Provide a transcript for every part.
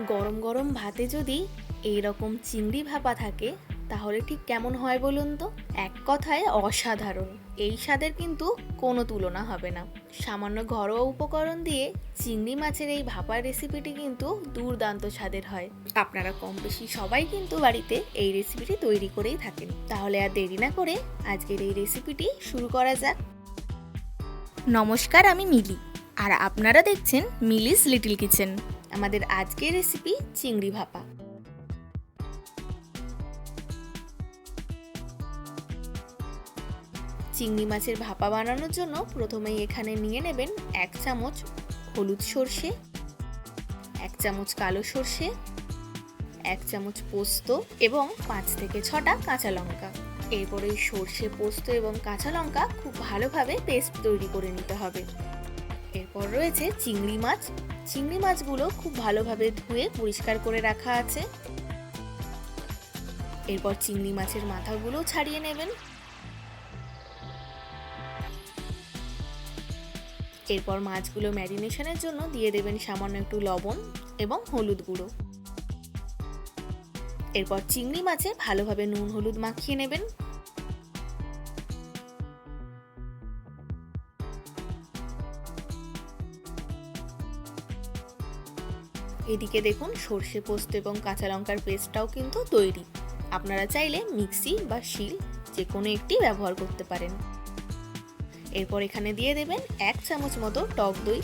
গরম গরম ভাতে যদি এই রকম চিংড়ি ভাপা থাকে তাহলে ঠিক কেমন হয় বলুন তো? এক কথায় অসাধারণ। এই স্বাদের কিন্তু কোনো তুলনা হবে না। সামান্য ঘরোয়া উপকরণ দিয়ে চিংড়ি মাছের এই ভাপার রেসিপিটি কিন্তু দুর্দান্ত স্বাদের হয়। আপনারা কম বেশি সবাই কিন্তু বাড়িতে এই রেসিপিটি তৈরি করেই থাকেন। তাহলে আর দেরি না করে আজকের এই রেসিপিটি শুরু করা যাক। নমস্কার, আমি মিলি আর আপনারা দেখছেন মিলিস লিটল কিচেন। আমাদের আজকের রেসিপি চিংড়ি ভাপা। চিংড়ি মাছের ভাপা বানানোর জন্য প্রথমেই এখানে নিয়ে নেবেন 1 চামচ হলুদ সর্ষে, 1 চামচ কালো সর্ষে, 1 চামচ পোস্ত এবং 5 থেকে 6টা কাঁচা লঙ্কা। এরপরে সর্ষে, পোস্ত এবং কাঁচা লঙ্কা খুব ভালোভাবে পেস্ট তৈরি করে নিতে হবে। এরপর রয়েছে চিংড়ি মাছ। চিংড়ি মাছগুলো খুব ভালোভাবে ধুয়ে পরিষ্কার করে রাখা আছে। এরপর চিংড়ি মাছের মাথাগুলো ছাড়িয়ে নেবেন। এরপর মাছগুলো ম্যারিনেশনের জন্য দিয়ে দেবেন সামান্য একটু লবণ এবং হলুদ গুঁড়ো। এরপর চিংড়ি মাছে ভালোভাবে নুন হলুদ মাখিয়ে নেবেন। এদিকে দেখুন সর্ষে, পোস্ত এবং কাঁচা লঙ্কার পেস্টটাও কিন্তু তৈরি। আপনারা চাইলে মিক্সি বা শিল যে কোনো একটি ব্যবহার করতে পারেন। এরপর এখানে দিয়ে দেবেন 1 চামচ মতো টক দই,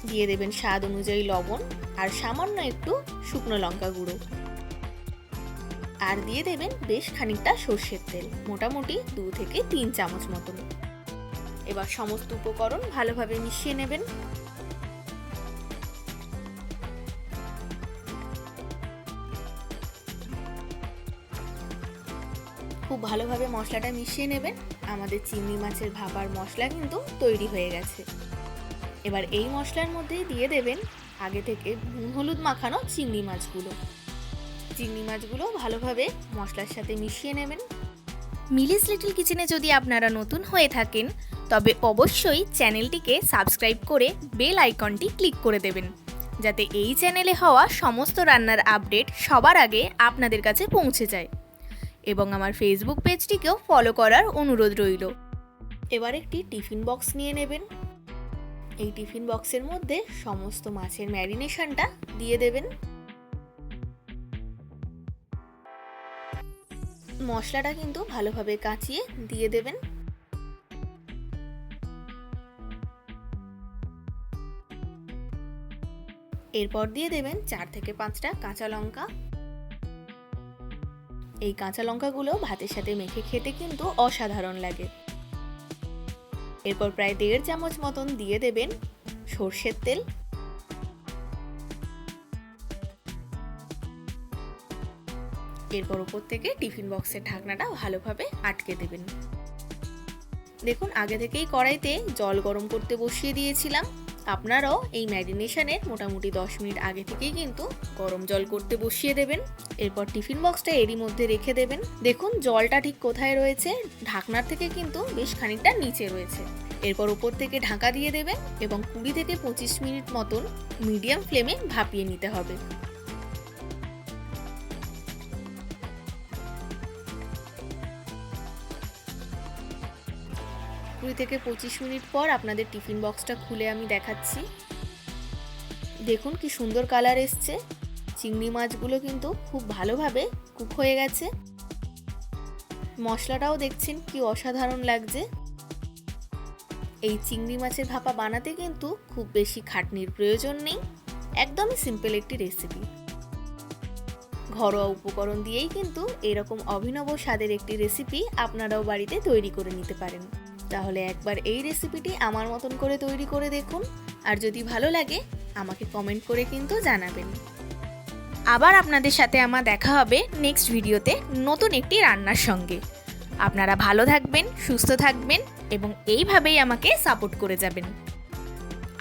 দিয়ে দেবেন স্বাদ অনুযায়ী লবণ আর সামান্য একটু শুকনো লঙ্কা গুঁড়ো, আর দিয়ে দেবেন বেশ খানিকটা সর্ষের তেল, মোটামুটি 2 থেকে 3 চামচ মতন। এবার সমস্ত উপকরণ ভালোভাবে মিশিয়ে নেবেন। খুব ভালোভাবে মশলাটা মিশিয়ে নেবেন। আমাদের চিংড়ি মাছের ভাপার মশলা কিন্তু তৈরি হয়ে গেছে। এবার এই মশলার মধ্যে দিয়ে দেবেন আগে থেকে নুন হলুদ মাখানো চিংড়ি মাছগুলো। চিংড়ি মাছগুলো ভালোভাবে মশলার সাথে মিশিয়ে নেবেন। মিলিস লিটল কিচেনে যদি আপনারা নতুন হয়ে থাকেন তবে অবশ্যই চ্যানেলটিকে সাবস্ক্রাইব করে বেল আইকনটি ক্লিক করে দেবেন, যাতে এই চ্যানেলে হওয়া সমস্ত রান্নার আপডেট সবার আগে আপনাদের কাছে পৌঁছে যায়। এবং আমার ফেসবুক পেজটিকেও ফলো করার অনুরোধ রইল। এবার একটি টিফিন বক্স নিয়ে নেবেন। এই টিফিন বক্সের মধ্যে সমস্ত মাছের ম্যারিনেশনটা দিয়ে দেবেন। মশলাটা কিন্তু ভালোভাবে কাঁচিয়ে দিয়ে দেবেন। এরপর দিয়ে দেবেন 4 থেকে 5টা কাঁচা লঙ্কা। এই কাঁচা লঙ্কাগুলো ভাতের সাথে মেখে খেতে কিন্তু অসাধারণ লাগে। এরপর প্রায় 1.5 চামচ মতন দিয়ে দেবেন সর্ষের তেল। এরপর উপর থেকে টিফিন বক্সের ঢাকনাটা ভালোভাবে আটকে দেবেন। দেখুন আগে থেকেই কড়াইতে জল গরম করতে বসিয়ে দিয়েছিলাম। আপনারাও এই ম্যারিনেশনের মোটামুটি 10 মিনিট আগে থেকেই কিন্তু গরম জল করতে বসিয়ে দেবেন। এরপর টিফিন বক্সটা এরই মধ্যে রেখে দেবেন। দেখুন জলটা ঠিক কোথায় রয়েছে, ঢাকনার থেকে কিন্তু বেশ খানিকটা নিচে রয়েছে। এরপর উপর থেকে ঢাকা দিয়ে দেবেন এবং 20 থেকে 25 মিনিট মতন মিডিয়াম ফ্লেমে ভাপিয়ে নিতে হবে। 20 থেকে 25 মিনিট পর আপনাদের টিফিন বক্সটা খুলে আমি দেখাচ্ছি। দেখুন কি সুন্দর কালার এসছে। চিংড়ি মাছগুলো কিন্তু খুব ভালোভাবে কুক হয়ে গেছে। মশলাটাও দেখছেন কি অসাধারণ লাগছে। এই চিংড়ি মাছের ভাপা বানাতে কিন্তু খুব বেশি খাটনির প্রয়োজন নেই, একদমই সিম্পল একটি রেসিপি। ঘরোয়া উপকরণ দিয়েই কিন্তু এরকম অভিনব স্বাদের একটি রেসিপি আপনারাও বাড়িতে তৈরি করে নিতে পারেন। তাহলে একবার এই রেসিপিটি আমার মতন করে তৈরি করে দেখুন, আর যদি ভালো লাগে আমাকে কমেন্ট করে কিন্তু জানাবেন। আবার আপনাদের সাথে আমার দেখা হবে নেক্সট ভিডিওতে নতুন একটি রান্নার সঙ্গে। আপনারা ভালো থাকবেন, সুস্থ থাকবেন এবং এইভাবেই আমাকে সাপোর্ট করে যাবেন।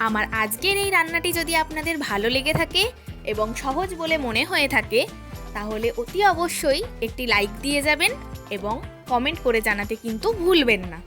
আমার আজকের এই রান্নাটি যদি আপনাদের ভালো লেগে থাকে এবং সহজ বলে মনে হয়ে থাকে তাহলে অতি অবশ্যই একটি লাইক দিয়ে যাবেন এবং কমেন্ট করে জানাতে কিন্তু ভুলবেন না।